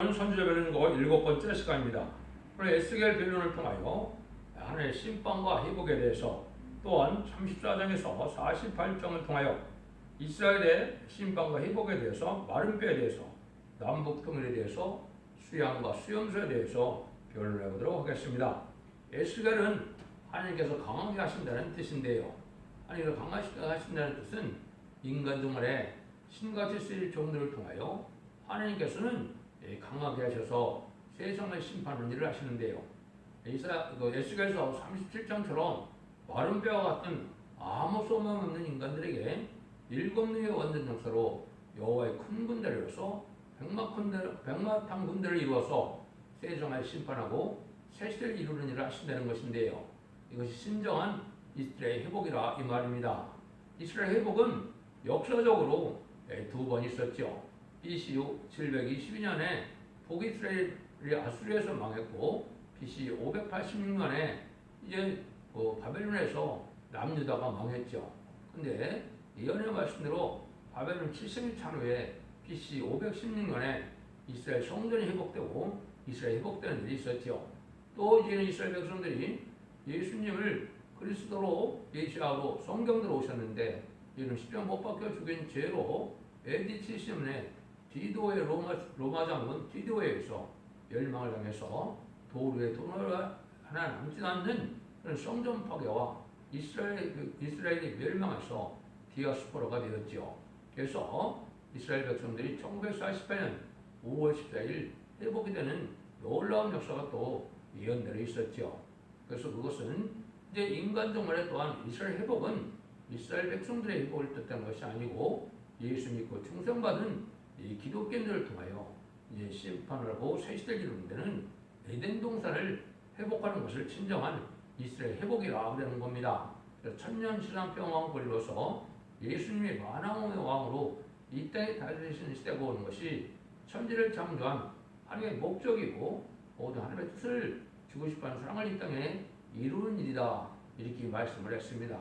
선지자 변론거 7번째 시간입니다. 오늘 에스겔 변론을 통하여 하나님의 심판과 회복에 대해서 또한 34장에서 48장을 통하여 이스라엘의 심판과 회복에 대해서 마른 뼈에 대해서 남북 통일에 대해서 수양과 수용소에 대해서 변론해 보도록 하겠습니다. 에스겔은 하나님께서 강하게 하신다는 뜻인데요. 하나님께서 강하게 하신다는 뜻은 인간 중간에 신같이 쓰일 종들을 통하여 하나님께서는 강하게 하셔서 세상을 심판하는 일을 하시는데요. 에스겔서 37장처럼 마른 뼈와 같은 아무 소망 없는 인간들에게 7명의 완전 용사로 여호와의 큰 군대를 이루어서 백마탄 군대를 이루어서 세상을 심판하고 새 시대를 이루는 일을 하신다는 것인데요. 이것이 진정한 이스라엘 회복이라 이 말입니다. 이스라엘 회복은 역사적으로 2번 있었죠. BC 722년에 북이스라엘이 아수르에서 망했고 BC 586년에 이제 바벨론에서 남유다가 망했죠. 근데 예언의 말씀대로 바벨론 7세기 찬후에 BC 516년에 이스라엘 성전이 회복되고 이스라엘 회복되는 일이 있었죠. 또 이제는 이스라엘 백성들이 예수님을 그리스도로 예시하고 성경대로 오셨는데 이는 십자가 못 박혀 죽인 죄로 AD 70년에 디도의 로마 장군 디도에서 멸망을 당해서 도루에 하나 남지 않는 그런 성전 파괴와 이스라엘이 멸망해서 디아스포라가 되었죠. 그래서 이스라엘 백성들이 1948년 5월 14일 회복이 되는 놀라운 역사가 또 예언되어 있었죠. 그래서 그것은 이제 인간종말에 또한 이스라엘 회복은 이스라엘 백성들의 회복을 뜻하는 것이 아니고 예수 믿고 충성받은 이 기독교인들을 통하여 이제 심판을 하고 새 시대를 이루는 데는 에덴 동산을 회복하는 것을 진정한 이스라엘 회복이라 그러는 겁니다. 천년 시상 평화왕국을 이루어서 예수님의 만왕의 왕으로 이 땅에 다스리시는 시대가 오는 것이 천지를 창조한 하나님의 목적이고 모든 하나님의 뜻을 주고 싶어하는 사랑을 이 땅에 이루는 일이다 이렇게 말씀을 했습니다.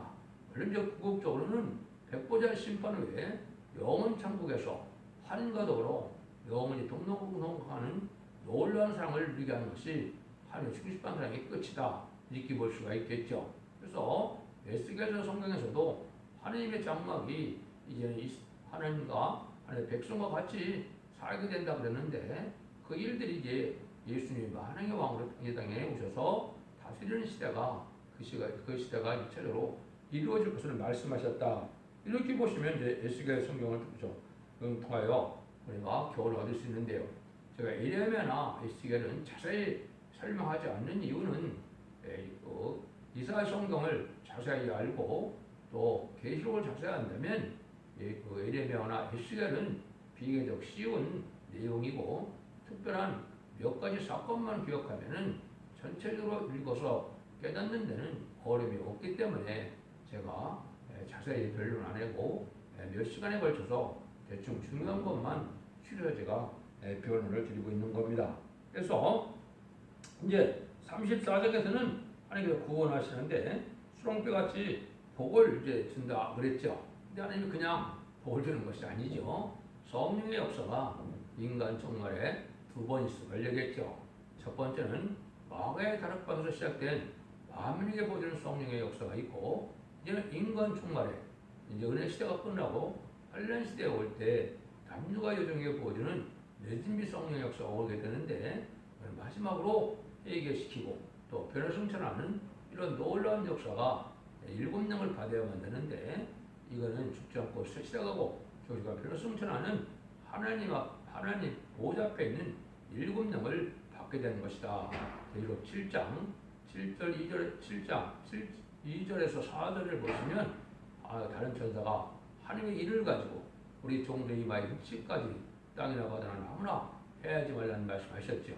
물론 궁극적으로는 백보자 심판 후에 영원 천국에서 하나님과 더불어 영원히 동등동하는 놀라운 사랑을 누리게 하는 것이 하나님의 주고 싶어하는 사랑의 끝이다 이렇게 볼 수가 있겠죠. 그래서 에스겔서 성경에서도 하나님의 장막이 이제는 하나님과 하나님의 백성과 같이 살게 된다 그랬는데 그 일들이 이제 예수님이 만왕의 왕으로 이 땅에 오셔서 다스리는 시대가 그 시대가 일차적으로 이루어질 것을 말씀하셨다. 이렇게 보시면 이제 에스겔 성경을 통하여 우리가 교훈을 얻을 수 있는데요. 제가 에레미야나 에스겔은 자세히 설명하지 않는 이유는 이사야 성경을 자세히 알고 또 계시록을 자세히 안다면 에레미야나 에스겔은 비교적 쉬운 내용이고 특별한 몇 가지 사건만 기억하면은 전체적으로 읽어서 깨닫는 데는 어려움이 없기 때문에 제가 자세히 변론 안 하고 몇 시간에 걸쳐서 대충 중요한 것만 추려서 제가 변론을 드리고 있는 겁니다. 그래서 이제 34장에서는 하나님께서 구원하시는데 수렁뼈같이 복을 이제 준다 그랬죠. 근데 하나님이 그냥 복을 주는 것이 아니죠. 성령의 역사가 인간 종말에 2번 있음을 얘기했죠. 첫 번째는 마가의 다락방에서 시작된 만민에게 보여주는 성령의 역사가 있고 이제는 인간 종말에 이제 은혜 시대가 끝나고 환란 시대에 올 때 남녀가 여종에게 보여주는 내진비 성령의 역사가 오게 되는데 마지막으로 회개시키고 또 변화 성천하는 이런 놀라운 역사가 7명을 받아야만 되는데 이거는 죽지 않고 새 시작하고 저희가 변화 성천하는 하나님 보좌 앞에 있는 7명을 받게 되는 것이다. 그리고 7장 7절 2절 7장 2절에서 4절을 보시면 다른 천사가 하나님의 일을 가지고 우리 종들이 마의 흠집까지 땅이나 바다나 아무나 해야지 말라는 말씀하셨죠.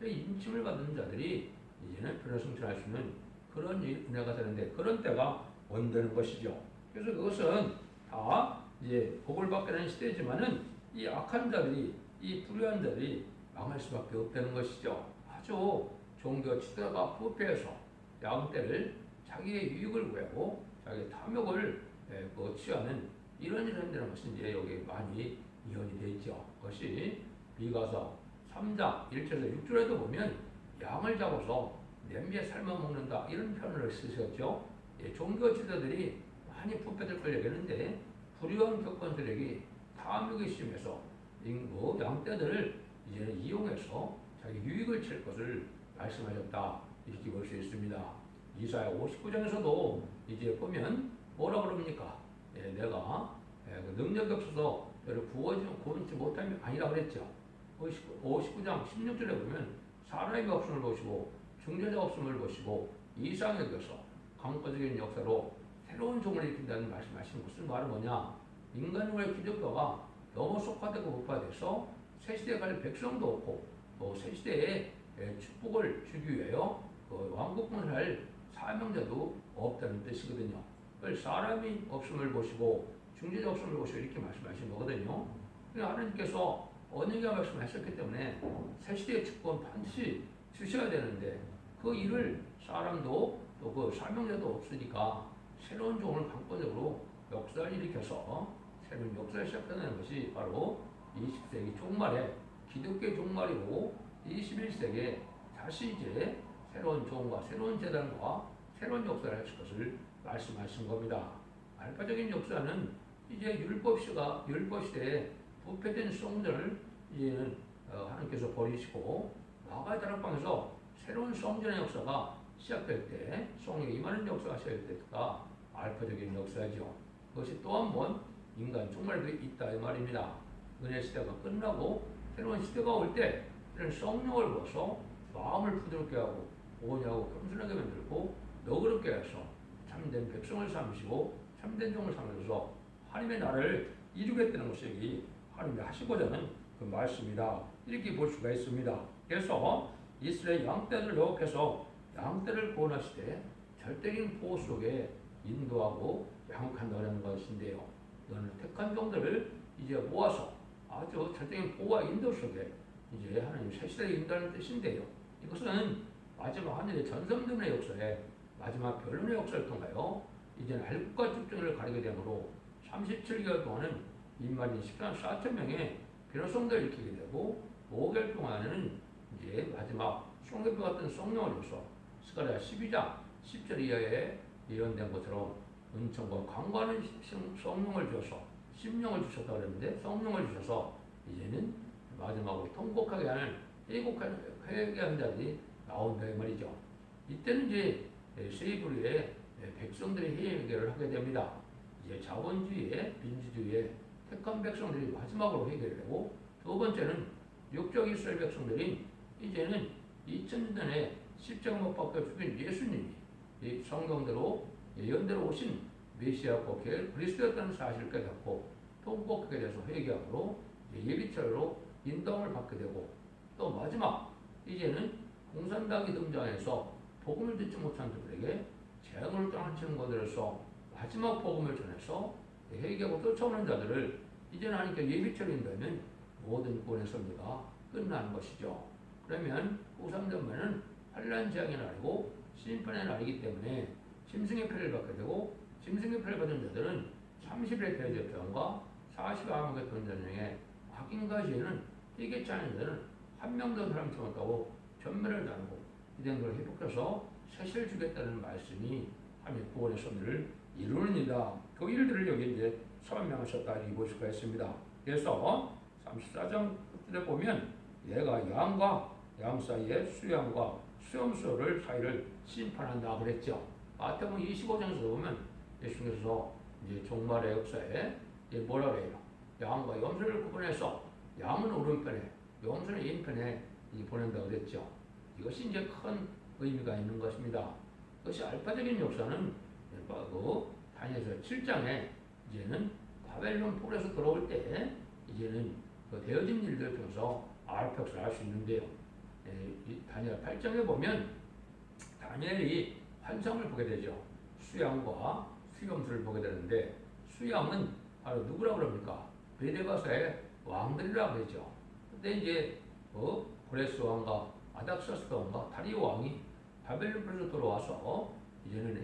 인침을 받는 자들이 이제는 변화성천할 수 있는 그런 은혜가 되는데 그런 때가 온다는 것이죠. 그래서 그것은 다 이제 복을 받게 되는 시대지만은 이 악한 자들이 이 불의한 자들이 망할 수밖에 없다는 것이죠. 아주 종교 지도자가 부패해서 야금 때를 자기의 유익을 구하고 자기의 탐욕을 취하는 이런 일을 한다는 것이 이제 여기 많이 이혼이 되어 있죠. 그것이 미가서 3장 1절에서 6절에도 보면 양을 잡아서 냄비에 삶아 먹는다 이런 표현을 쓰셨죠. 예, 종교 지도들이 많이 부패될 걸 얘기했는데 불의한 격건들에게 탐욕이 심해서 양떼들을 이제 이용해서 자기 유익을 칠 것을 말씀하셨다 이렇게 볼 수 있습니다. 이사야 59장에서도 이제 보면 뭐라 그럽니까? 예, 내가 그 능력이 없어서 너를 구원치 못함이 아니라 그랬죠. 59장 16절에 보면 사람이 없음을 보시고 중재자 없음을 보시고 이상에 겨서 강권적인 역사로 새로운 종을 일으킨다는 말씀하시는 것은 바로 뭐냐? 인간의 기독교가 너무 속화되고 부패돼서 새 시대에 갈 백성도 없고 또 새 시대에 축복을 주기 위하여 그 왕국권을 할 사명자도 없다는 뜻이거든요. 그걸 사람이 없음을 보시고 중재자 없음을 보시고 이렇게 말씀하신 거거든요. 하나님께서 언약의 말씀하셨기 때문에 새 시대의 축복은 반드시 주셔야 되는데 그 일을 사람도 또 그 사명자도 없으니까 새로운 종을 강권적으로 역사를 일으켜서 새로운 역사를 시작하는 것이 바로 20세기 종말에 기독교의 종말이고 21세기에 다시 이제 새로운 종과 새로운 재단과 새로운 역사를 하실 것을 말씀하신 겁니다. 알파적인 역사는 이제 율법 시대에 부패된 성전을 이제는 하나님께서 버리시고 마가의 다락방에서 새로운 성전의 역사가 시작될 때 성령이 임하는 역사가 시작될 때가 알파적인 역사죠. 그것이 또 한 번 인간 종말도 있다 이 말입니다. 은혜 시대가 끝나고 새로운 시대가 올 때 이런 성령을 부어서 마음을 부드럽게 하고 온유하고 겸손하게 만들고 너그럽게 해서 참된 백성을 삼으시고 참된 종을 삼으셔서 하나님의 나라를 이루겠다는 것이 여기 하나님이 하시고자 하는 그 말씀이다 이렇게 볼 수가 있습니다. 그래서 이스라엘 양떼를 영업해서 양떼를 구원하시되 절대적인 보호 속에 인도하고 양육한다는 것인데요. 이거는 택한 종들을 이제 모아서 아주 절대적인 보호와 인도 속에 이제 하나님 새 시대를 인도하는 뜻인데요. 이것은 마지막 하늘의 전성전의 역사에 마지막 변론의 역사를 통하여 이제는 알국과 집중을 가리게 되므로 37개월 동안은 2만 14만 4천 명의 변호성들을 일으키게 되고 5개월 동안은 이제 마지막 송개표 같은 성령을 줘서 스가랴 12장 10절 이하에 예언된 것처럼 은총과 강구하는 성령을 주셔서 심령을 주셨다고 그랬는데 성령을 주셔서 이제는 마지막으로 통곡하게 하는 회개하는 자들이 나온다 이 말이죠. 이때는 이제 세 부류의 백성들이 회개를 하게 됩니다. 이제 자본주의의 민주주의의 택한 백성들이 마지막으로 회개를 하고 두 번째는 육적 이스라엘 백성들이 이제는 2000년 전에 십자가 못 박혀 죽인 예수님이 이 성경대로 예언대로 오신 메시아고 그리스도였다는 사실을 깨닫고 통곡하게 돼서 회개함으로 예비처로 인도함을 받게 되고 또 마지막 이제는 공산당이 등장해서 복음을 듣지 못한 자들에게 재앙을 당하는 것들에서 마지막 복음을 전해서 회개하고 쫓아오는 자들을 이제는 하나님께 예비처로 인도하면 모든 구원의 섭리가 끝나는 것이죠. 그러면 후3전만은 환난 재앙의 날이고 심판의 날이기 때문에 짐승의 표를 받게 되고 짐승의 표를 받은 자들은 30일의 대제편과 40일 아무개편 전쟁에 악인과 죄는 희귀치 않은 자들은 한 명도 사람 채웠다고 전멸을 나누고 이된 걸 회복해서 새시를 주겠다는 말씀이 하나님의 구원의 섭리를 이루는 일이다. 그 일들을 여기 이제 설명하셨다 이렇게 볼 수가 있습니다. 그래서 34장 끝에 보면 얘가 양과 양 사이에 수양과 수염소를 사이를 심판한다 그랬죠. 마태복음 25장에서 보면 예수님께서 이제 종말의 역사에 뭐라 그래요? 양과 염소를 구분해서 양은 오른편에 염소는 왼편에 보낸다고 그랬죠. 이것이 이제 큰 의미가 있는 것입니다. 그것이 알파적인 역사는 다니엘서 7장에 이제는 바벨론 폴에서 들어올 때 이제는 그 되어진 일들을 통해서 알파 역사를 알 수 있는데요. 다니엘 8장에 보면 다니엘이 환상을 보게 되죠. 수양과 수염수를 보게 되는데 수양은 바로 누구라고 그럽니까? 베데바사의 왕들이라고 그러죠. 근데 이제 고레스 왕과 아닥사스 왕과 다리오 왕이 바벨론에서 돌아와서 이제는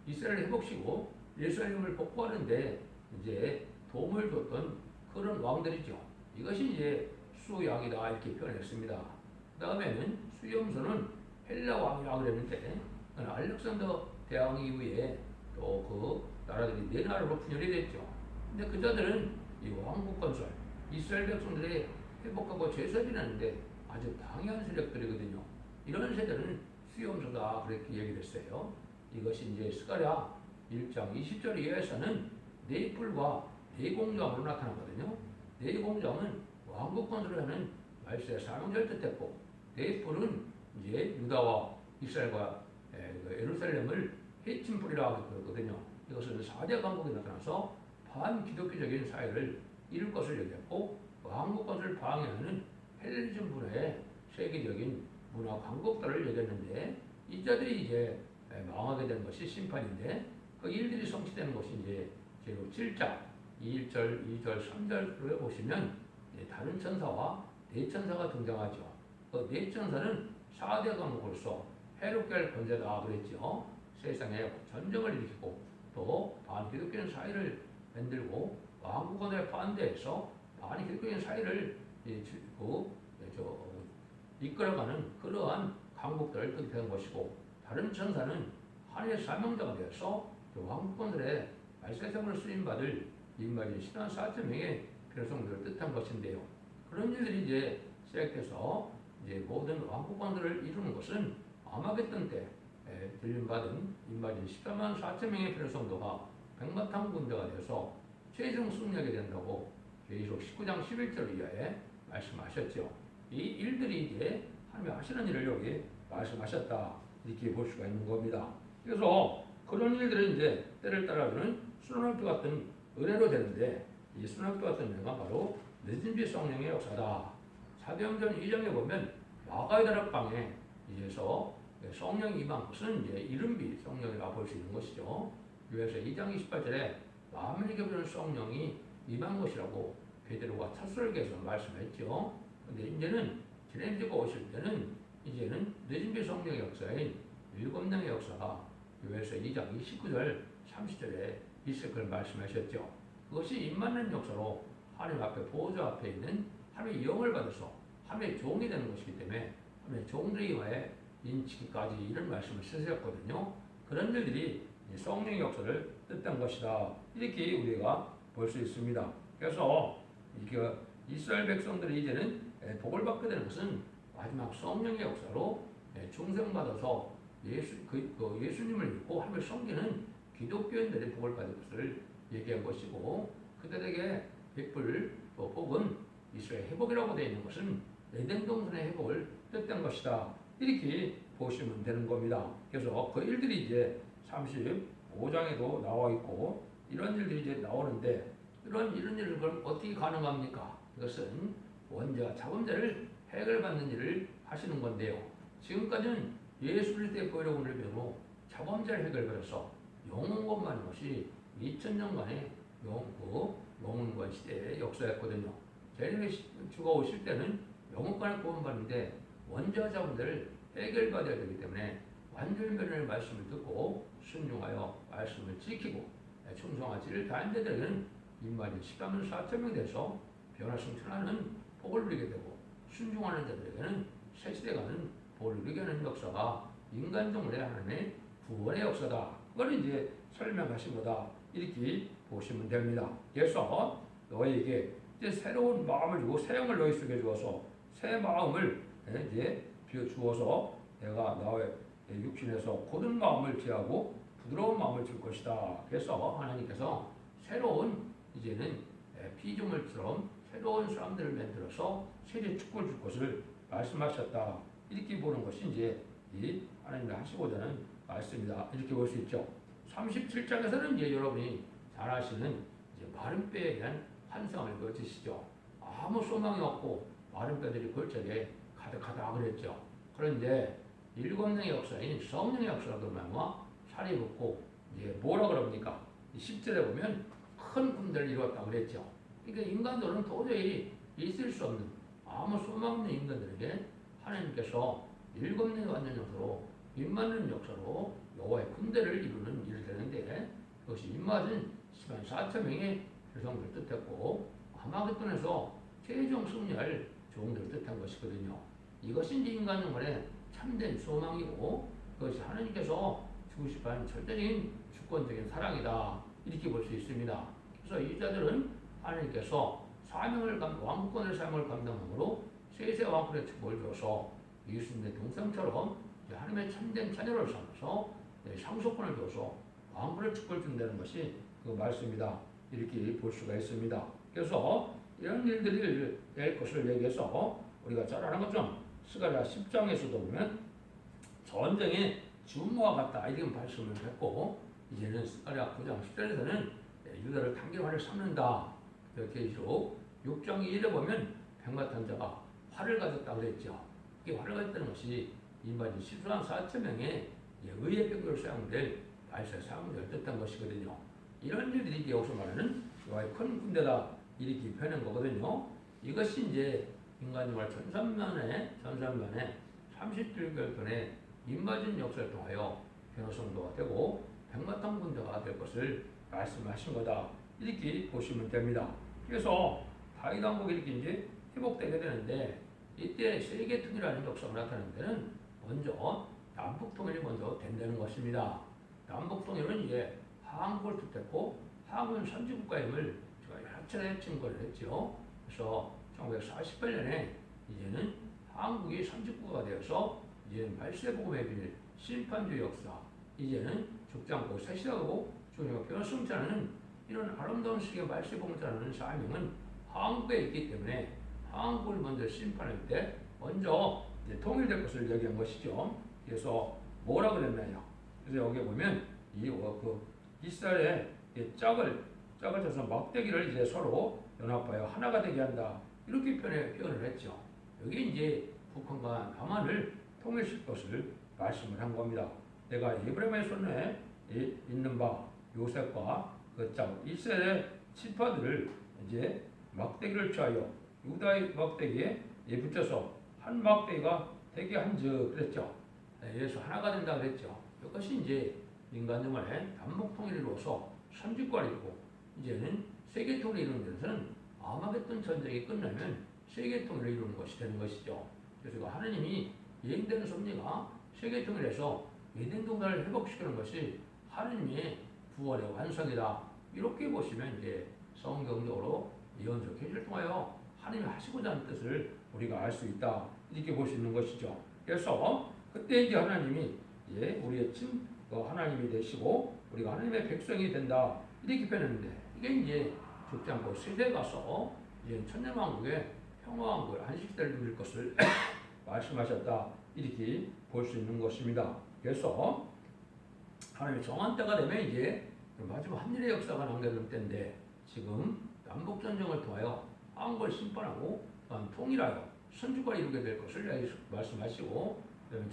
이스라엘을 회복시키고 예루살렘을 복구하는데 이제 도움을 줬던 그런 왕들이죠. 이것이 이제 수양이다 이렇게 표현했습니다. 그 다음에는 수염소는 헬라 왕이라고 그랬는데 알렉산더 대왕 이후에 또 그 나라들이 네 나라로 분열이 됐죠. 근데 그자들은 이 왕국 건설, 이스라엘 백성들의 회복하고 재설이라는데 아주 당연한 세력들이거든요. 이런 세대는 수염소다 그렇게 얘기를 했어요. 이것이 이제 스가랴 1장 20절 이하에서는 네 뿔과 네 공장으로 나타나거든요. 네 공장은 왕국 건설을 하는 말세의 사명자를 뜻했고, 네 뿔은 이제 유다와 이스라엘과 예루살렘을 해친 뿔이라고 그랬거든요. 이것은 4대 강국이 나타나서 반기독교적인 사회를 이룰 것을 얘기했고, 왕국 건설을 방해하는 헬레니즘 문화의 세계적인 문화 강국들을 얘기했는데, 이 자들이 이제 망하게 되는 것이 심판인데, 그 일들이 성취되는 것이 이제 제로 7장 1절, 2절, 3절을 보시면 다른 천사와 네 천사가 등장하죠. 그 네 천사는 4대 강국으로서 해롭게 건재다 그랬죠. 세상에 전쟁을 일으키고 또 반기독교인 사회를 만들고 왕국원에 반대해서 반기독교인 사회를 이끌어가는 그러한 강국들을 뜻하는 것이고, 다른 천사는 하늘의 사명자가 되어서 왕국원들의 말세성을 쓰임받을 이마진 신한 4천명의 백성들을 뜻한 것인데요. 그런 일들이 이제 시작돼서 이제 모든 왕국왕들을 이루는 것은 아마겟돈 때 들림받은 이마진 14만 4천 명의 백성도가 백마탄 군대가 되어서 최종 승리하게 된다고 계시록 19장 11절 이하에 말씀하셨죠. 이 일들이 이제 하나님이 하시는 일을 여기 말씀하셨다 이렇게 볼 수가 있는 겁니다. 그래서 그런 일들은 이제 때를 따라주는 순환학교 같은 은혜로 되는데, 이 순환학교 같은 은혜가 바로 늦은비 성령의 역사다. 사도행전 2장에 보면 마가의 다락방에 이제서 성령이 임한 것은 이제 이른비 성령이라고 볼 수 있는 것이죠. 그래서 2장 28절에 마음을 겹치는 성령이 임한 것이라고 베드로가 첫 설교에서 말씀했죠. 근데 이제는 지난주가 오실 때는 이제는 늦은비 성령의 역사인 일곱령의 역사가 요에서 2장 29절 30절에 있을 걸 말씀하셨죠. 그것이 임맞는 역사로 하나님 앞에 보좌 앞에 있는 하나님의 영을 받아서 하나님의 종이 되는 것이기 때문에 하나님의 종들과의 인치기까지 이런 말씀을 쓰셨거든요. 그런 일들이 성령의 역사를 뜻한 것이다 이렇게 우리가 볼 수 있습니다. 그래서 이스라엘 백성들이 이제는 복을 받게 되는 것은 마지막 성령의 역사로 충성받아서 예수님을 믿고 하나님을 섬기는 기독교인들의 복을 받을 것을 얘기한 것이고, 그들에게 베풀 복은 이스라엘 회복이라고 되어 있는 것은 에덴 동산의 회복을 뜻한 것이다 이렇게 보시면 되는 겁니다. 그래서 그 일들이 이제 35장에도 나와 있고 이런 일들이 이제 나오는데, 이런 일을 그럼 어떻게 가능합니까? 이것은 원죄와 자범죄를 해결받는 일을 하시는 건데요. 지금까지는 예수 그리스도의 보혈의 배로 자범죄를 해결받아서 영원권만 것이 2000년간의 영원권 시대의 역사였거든요. 재림의 주가 오실 때는 영원권을 구원받는데 원죄와 자범죄를 해결받아야 되기 때문에 완전변의 말씀을 듣고 순종하여 말씀을 지키고 충성하지를 다한 자들에게는 임마진 14만 4천 명 돼서 변화 승천하는 복을 누리게 되고, 순종하는 자들에게는 새 시대가는 복을 누리게 하는 역사가 인간종의 하나님의 구원의 역사다. 그걸 이제 설명하신 거다 이렇게 보시면 됩니다. 그래서 너에게 이제 새로운 마음을 주고 새 영을 너희 속에 주어서 새 마음을 이제 비워 주어서 내가 나의 육신에서 고든 마음을 제하고 부드러운 마음을 줄 것이다. 그래서 하나님께서 새로운 이제는 피조물처럼 새로운 사람들을 만들어서 세계 축복을 줄 것을 말씀하셨다. 이렇게 보는 것이 이제 이 하나님이 하시고자 하는 말씀이다. 이렇게 볼 수 있죠. 37장에서는 이제 여러분이 잘 아시는 이제 마른 뼈에 대한 환상을 거치시죠. 아무 소망이 없고 마른 뼈들이 골짜기에 가득하다 그랬죠. 그런데 일곱령의 역사인 성령의 역사로 말미암아 살이 붙고 이제 뭐라 그럽니까? 10절에 보면 큰 꿈들을 이루었다 그랬죠. 그러니까 인간들은 도저히 있을 수 없는 아무 소망 없는 인간들에게 하나님께서 일곱령의 완전 역사로 임맞는 역사로 여호와의 군대를 이루는 일이 되는데, 그것이 임맞은 10만 4천 명의 백성들을 뜻했고 아마겟돈에서 최종 승리할 종들을 뜻한 것이거든요. 이것이 이제 인간 영혼의 참된 소망이고 그것이 하나님께서 주고 싶어하는 절대적인 주권적인 사랑이다. 이렇게 볼 수 있습니다. 그래서 이 자들은 하나님께서 왕국권의 사명을 감당함으로 세세 왕권의 축복을 줘서 예수님의 동생처럼 하나님의 참된 자녀를 삼아서 상속권을 줘서 왕권의 축복을 준다는 것이 그 말씀이다. 이렇게 볼 수가 있습니다. 그래서 이런 일들이 될 것을 얘기해서 우리가 잘 아는 것처럼 스가랴 10장에서도 보면 전쟁의 준모와 같다 이런 말씀을 했고 이제는 스가랴 9장 10절에서는 유다를 단결화를 삼는다. 계시록 6장 1에 보면 백마탄 자가 활을 가졌다 그랬죠. 이 활을 가졌다는 것이 인바지 시수한 4천 명의 의의 병으로 사용될 발사 사용을 뜻한 것이거든요. 이런 일들이 여기서 말하는 여호와의 큰 군대다 이렇게 표현한 거거든요. 이것이 이제 인간생활 전산만에 30주일간의 인바진 역사를 통하여 변호성도가 되고 백마탄 군대가 될 것을 말씀하신 거다. 이렇게 보시면 됩니다. 그래서 다윗 왕국이 이렇게 이제 회복되게 되는데 이때 세계 통일하는 역사가 나타나는 데는 먼저 남북 통일이 먼저 된다는 것입니다. 남북 통일은 이제 한국을 뜻했고 한국은 선진국가임을 제가 여러 차례 증거를 했죠. 그래서 1948년에 이제는 한국이 선진국가가 되어서 이제는 말세복음의 비밀, 심판주의 역사, 이제는 죽지 않고 새시하고 주님과 변성자는 이런 아름다운 시기의 말세복음을 전하는 사명은 한국에 있기 때문에 한국을 먼저 심판할 때 먼저 통일될 것을 얘기한 것이죠. 그래서 뭐라 그랬나요? 그래서 여기 보면 이스라엘의 짝을 쳐서 막대기를 이제 서로 연합하여 하나가 되게 한다. 이렇게 표현을 했죠. 여기 이제 북한과 남한을 통일시킬 것을 말씀을 한 겁니다. 내가 에브라임의 손에 있는 바 요셉과 그 짝 이스라엘의 지파들을 이제 막대기를 취하여 유다의 막대기에 붙여서 한 막대기가 되게 한즉 그랬죠. 그래서 하나가 된다 그랬죠. 이것이 이제 인간정말의 남북 통일을 이루어서 선진국가이고 이제는 세계 통일을 이루는 데서는 아마겟돈 전쟁이 끝나면 세계 통일을 이루는 것이 되는 것이죠. 그래서 하나님이 예행되는 섭리가 세계 통일에서 에덴 동산을 회복시키는 것이 하나님의 구원의 완성이다. 이렇게 보시면 이제 성경적으로 예언적 계시를 통하여 하나님이 하시고자 하는 뜻을 우리가 알 수 있다. 이렇게 볼 수 있는 것이죠. 그래서 그때 이제 하나님이 우리의 하나님이 되시고 우리가 하나님의 백성이 된다. 이렇게 표현했는데 이게 이제 죽지 않고 세대에 가서 이제 천년왕국의 평화왕국의 안식시대를 누릴 것을 말씀하셨다. 이렇게 볼 수 있는 것입니다. 그래서 하나님의 정한 때가 되면 이제 마지막 한일의 역사가 남겨질 때인데 지금 남북전쟁을 통하여 한국을 심판하고 통일하여 선주권을 이루게 될 것을 말씀하시고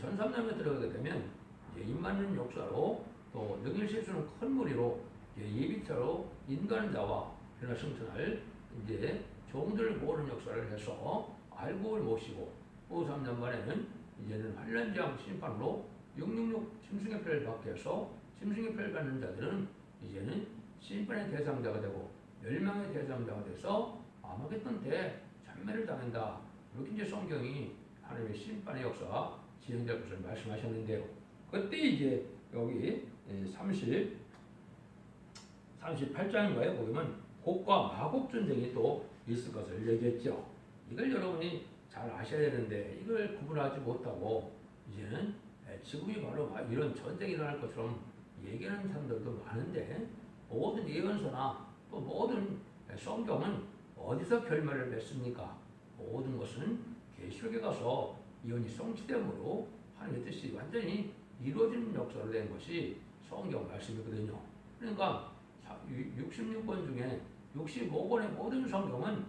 전삼년에 들어가게 되면 입맞는 역사로 또 능일실수는 큰 무리로 예비차로 인간자와 변화 승천할 이제 종들을 모으는 역사를 해서 알곡을 모시고 후 3년 만에는 이제는 환란장 심판으로 666 짐승의 표를 받게 해서 짐승의 표를 받는 자들은 이제는 심판의 대상자가 되고 멸망의 대상자가 돼서 아마겟돈 때 참매를 당한다. 이렇게 이제 성경이 하나님의 심판의 역사가 진행될 것을 말씀하셨는데요. 그때 이제 여기 38장인가요? 보면 곡과 마곡 전쟁이 또 있을 것을 얘기했죠. 이걸 여러분이 잘 아셔야 되는데 이걸 구분하지 못하고 이제는 지금이 바로 이런 전쟁이 일어날 것처럼 얘기하는 사람들도 많은데 모든 예언서나 또 모든 성경은 어디서 결말을 맺습니까? 모든 것은 계시록에 가서 예언이 성취됨으로 하나님의 뜻이 완전히 이루어지는 역사로 된 것이 성경 말씀이거든요. 그러니까 66권 중에 65권의 모든 성경은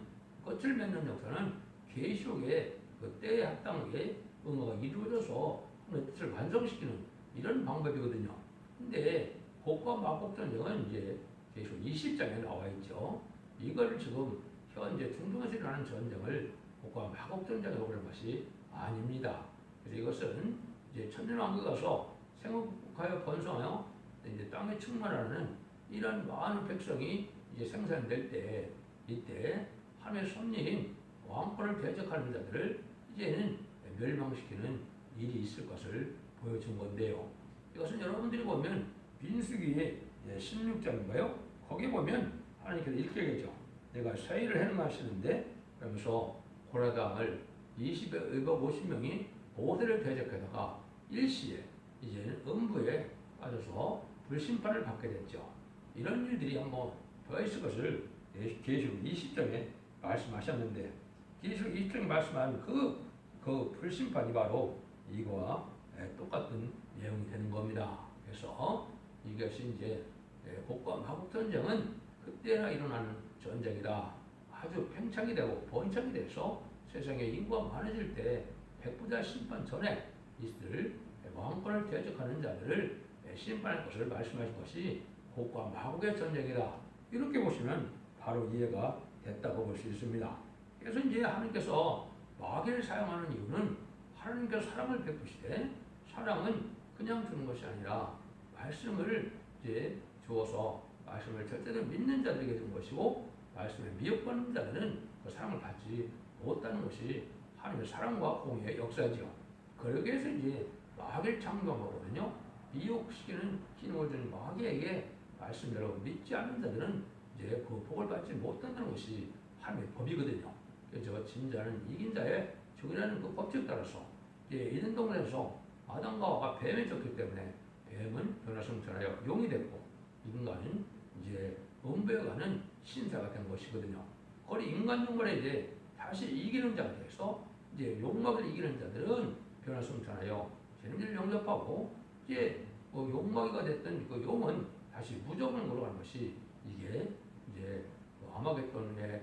끝을 맺는 역사는 계시록의 그 때에 합당하게 응어가 이루어져서 하나님의 뜻을 완성시키는 이런 방법이거든요. 근데 곡과 마곡 전쟁은 이제 계시록 20장에 나와 있죠. 이걸 지금 현재 중동에서 일어나는 전쟁을 곡과 마곡 전쟁으로 그런 것이 아닙니다. 그래서 이것은 이제 천년왕국에 가서 생육하여 번성하여 이제 땅에 충만하는 이런 많은 백성이 이제 생산될 때 이때 하나님의 섭리인 왕권을 대적하는 자들을 이제는 멸망시키는 일이 있을 것을 보여준 건데요. 이것은 여러분들이 보면 민수기 16장인가요? 거기 보면 하나님께서 이렇게 얘기하죠. 내가 세일을 행하시는데 그러면서 고라당을 20여 50명이 모세를 대적하다가 일시에 이제는 음부에 빠져서 불심판을 받게 됐죠. 이런 일들이 한번 더 있을 것을 계시록 20장에 말씀하셨는데 계시록 20장에 말씀한 그 불심판이 바로 이거와 똑같은 내용이 되는 겁니다. 그래서 이것이 이제 복과 마국 전쟁은 그때나 일어나는 전쟁이다. 아주 팽창이 되고 번창이 돼서 세상에 인구가 많아질 때 백부자 심판 전에 있을 왕권을 대적하는 자들을 심판할 것을 말씀하신 것이 복과 마국의 전쟁이다. 이렇게 보시면 바로 이해가 됐다고 볼 수 있습니다. 그래서 이제 하나님께서 마귀를 사용하는 이유는 하나님께서 사랑을 베푸시되 사랑은 그냥 주는 것이 아니라 말씀을 이제 주어서 말씀을 절대로 믿는 자들에게 준 것이고 말씀에 미혹받는 자들은 그 사랑을 받지 못하는 것이 하나님의 사랑과 공의의 역사지요. 그러기 위해서 이제 마귀를 창조한 거거든요. 미혹시키는 힘을 준 마귀에게 말씀대로 믿지 않는 자들은 이제 그 복을 받지 못한다는 것이 하나님의 법이거든요. 그래서 진자는 이긴 자의 죽이라는 그 법칙에 따라서 이제 이든 동산에서 아담과 하와가 뱀에 졌기 때문에 뱀은 변화성천하여 용이 됐고 인간은 이제 음부에 가는 신사가 된 것이거든요. 거리 인간 중간에 이제 다시 이기는 자가 돼서 이제 욕망을 이기는 자들은 변화성천하여 재능을 영접하고 이제 뭐 욕망이가 됐던 그 용은 다시 무적으로 가는 것이 이게 이제 아마겟돈의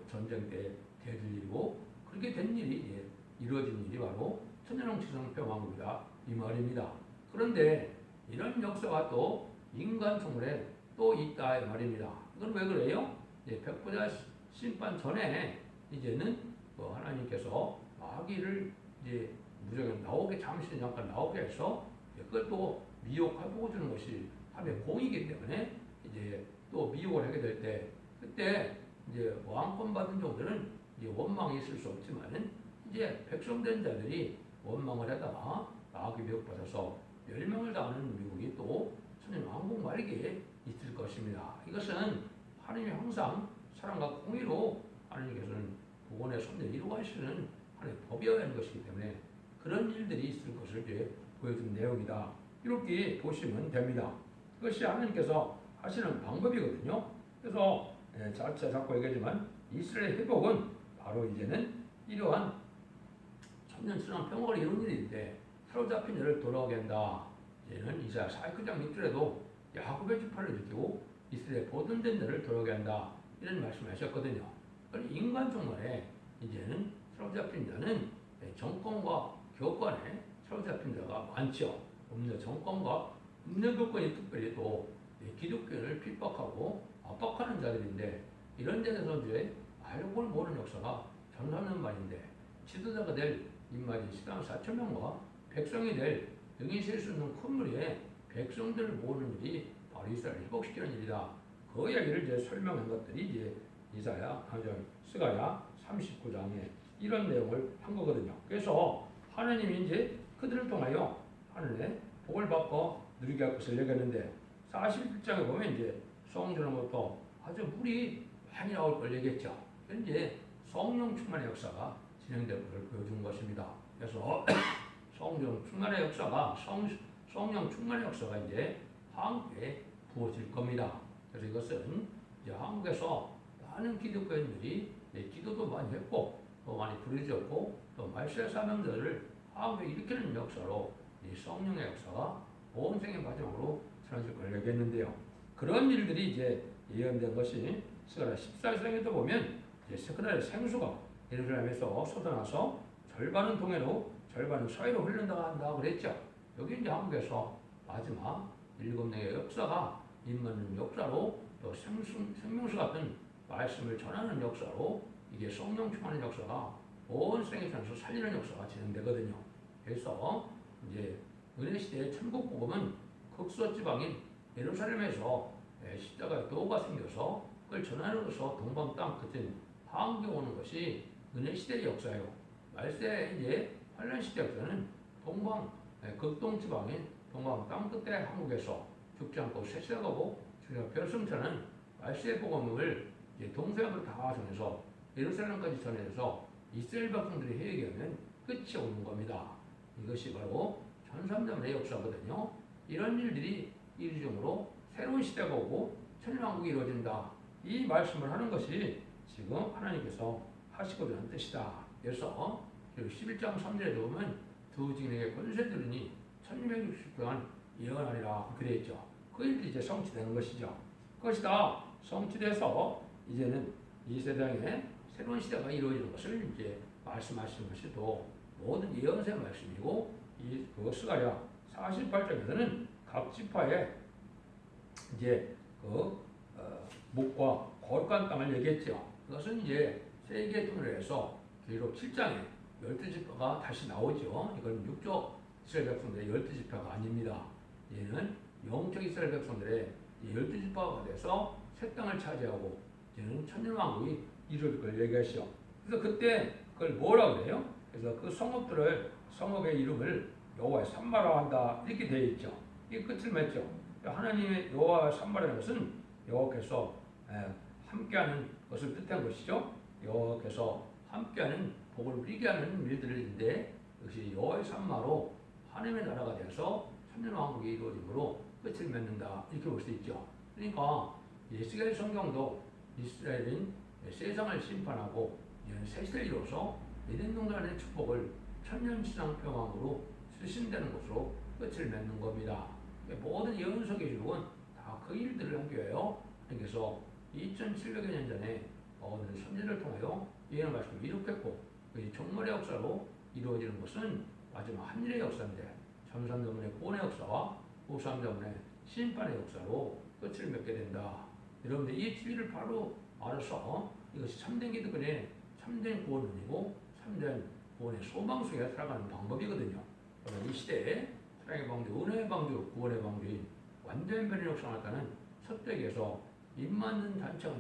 전쟁 때 되는 일이고 그렇게 된 일이 이제 이루어진 일이 바로 천년왕치성 평왕국이다 이 말입니다. 그런데 이런 역사가 또 인간 총물에 또 있다 이 말입니다. 이건 왜 그래요? 백보자 심판 전에 이제는 하나님께서 마귀를 이제 무조건 나오게 잠시 잠깐 나오게 해서 그걸 또 미혹하고 주는 것이 하나님의 공이기 때문에 이제 또 미혹을 하게 될 때 그때 이제 왕권 받은 종들은 이제 원망이 있을 수 없지만은 이제 백성된 자들이 원망을 하다가 마귀 미혹받아서 멸망을 당하는 미국이 또 천년 왕국 말기에 있을 것입니다. 이것은 하나님이 항상 사랑과 공의로 하나님께서는 구원의 섭리를 이루어가시는 하나님의 법이어야 하는 것이기 때문에 그런 일들이 있을 것을 이제 보여준 내용이다. 이렇게 보시면 됩니다. 그것이 하나님께서 하시는 방법이거든요. 그래서 제가 자꾸 얘기하지만 이스라엘 회복은 바로 이제는 이러한 천년치랑 평화를 이룬 일인데 사로잡힌 자를 돌아오게 한다. 이제는 이사야 49장 6절에도 야곱의 지파를 일으키고 이스라엘 보존된 자를 돌아오게 한다. 이런 말씀을 하셨거든요. 인간 중간에 이제는 사로잡힌 자는 정권과 교권에 사로잡힌 자가 많죠. 음녀 정권과 음녀 교권이 특별히 또 기독교를 핍박하고 압박하는 자들인데 이런 데서 이제 알고 모르는 역사가 전하는 말인데 지도자가 될 인마지 시당 4천명과 백성이 될 능히 셀 수 있는 큰 무리에 백성들을 모으는 일이 바로 이스라엘을 회복시키는 일이다. 그 이야기를 이제 설명한 것들이 이제 이사야, 스가야 39장에 이런 내용을 한 거거든요. 그래서 하나님이 이제 그들을 통하여 하늘에 복을 받고 누리게 할 것을 얘기했는데 41장에 보면 이제 성전으로부터 아주 물이 많이 나올 걸 얘기했죠. 이제 성령 충만의 역사가 진행될 것을 보여준 것입니다. 그래서 성령 충만의 역사가 성령 충만의 역사가 이제 한국에 부어질 겁니다. 그래서 이것은 이제 한국에서 많은 기독교인들이 기도도 많이 했고 또 많이 부르짖었고 또 말세 사명자를 한국에 일으키는 역사로 이 성령의 역사가 온 생의 마지막으로 전해질 걸 얘기했는데요. 그런 일들이 이제 예언된 것이 스가랴 14장에도 보면 이제 스가랴의 생수가 예루살렘에서 쏟아나서 절반은 동해로 절반은 서해로 흐른다고 한다 그랬죠. 여기 이제 한국에서 마지막 7명의 역사가 임하는 역사로 또 생명수 같은 말씀을 전하는 역사로 이게 성령 충만한 역사가 온 생에 전해서 살리는 역사가 진행되거든요. 그래서 이제 은혜 시대의 천국 복음은 극소 지방인 예루살렘에서 십자가의 도가 생겨서 그걸 전하면서 동방 땅 끝인 한국에 오는 것이 은혜 시대의 역사요. 말세 이제 환란 시대 역사는 동방 극동 지방인 동방 땅 끝에 한국에서 죽지 않고 쇠쇠하고 주여 별승천은 말세 복음을 이제 동서양으로 다 전해서 예루살렘까지 전해서 이스라엘 백성들이 회개하면 끝이 오는 겁니다. 이것이 바로 천삼전의 역사거든요. 이런 일들이 이중으로 새로운 시대가 오고 천년왕국이 이루어진다. 이 말씀을 하는 것이 지금 하나님께서 하시고자 하는 뜻이다. 그래서 11장 3절에 보면 두 증인에게 권세 들으니 1660동안 예언하리라 그렇게 되어 있죠. 그 일이 이제 성취되는 것이죠. 그것이 다 성취돼서 이제는 이 세상에 새로운 시대가 이루어지는 것을 이제 말씀하시는 것이 또 모든 예언서의 말씀이고 그 스가랴 48장에서는 각 지파에 이제 목과 거룩한 땅을 얘기했죠. 그것은 이제 세계 통일해서 기록 7장에 12지파가 다시 나오죠. 이건 육적 이스라엘 백성들의 12지파가 아닙니다. 얘는 영적 이스라엘 백성들의 12지파가 돼서 새 땅을 차지하고 이제는 천년왕국이 이루어질 걸 얘기하시죠. 그래서 그때 그걸 뭐라고 그래요? 그래서 그 성읍의 이름을 여호와의 산마라 한다 이렇게 되어 있죠. 이 끝을 맺죠. 하나님의 여호와의 산마라는 것은 여호와께서 함께하는 것을 뜻한 것이죠. 여호와께서 함께하는 복을 누리게 하는 일들인데 이것이 여호와의 산마로 하나님의 나라가 되어서 천년왕국이 이루어짐으로 끝을 맺는다 이렇게 볼 수 있죠. 그러니까 에스겔 성경도 이스라엘은 세상을 심판하고 새 시대를 이루어서 에덴 동산의 축복을 천년시장 평안으로 수신되는 것으로 끝을 맺는 겁니다. 모든 예언서 기록은 다 그 일들을 함께해요. 그래서 2700여 년 전에 모든 선지자를 통하여 예언 말씀을 이룩했고 종말의 역사로 이루어지는 것은 마지막 한일의 역사인데 참삼전문의 구원의 역사와 후삼전문의 심판의 역사로 끝을 맺게 된다. 여러분들 이 진리를 바로 알아서 이것이 참된 기독교의 참된 구원이고 참된 구원의 소망 속에 살아가는 방법이거든요. 그러면 이 시대에 사랑의 방주, 은혜의 방주, 구원의 방주인 완전 변의 역사를 나타낸 서택에서 입맞는 단체가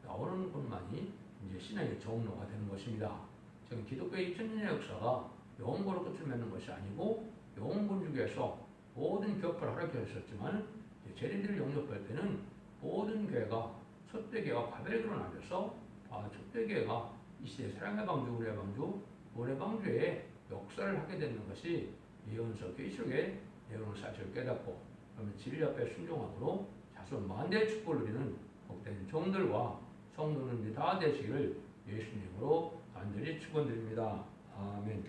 나오는 것만이 이제 신앙의 정로가 되는 것입니다. 지금 기독교의 2000년의 역사가 영원으로 끝을 맺는 것이 아니고 영원군주교에서 모든 교파를 활약하셨지만 재림들을 영접할 때는 모든 교회가 첫대교회가 바벨교로 나뉘어서 첫대교회가 이 시대의 사랑의 방주, 은혜의 방주, 구원의 방주의 역사를 하게 되는 것이 예언서 계시록의 예언의 사실을 깨닫고 그러면 진리 앞에 순종함으로 자손 만대의 축복을 누리는 복된 종들과 성도님들이 다 되시기를 예수님으로 간절히 축원드립니다. 아멘.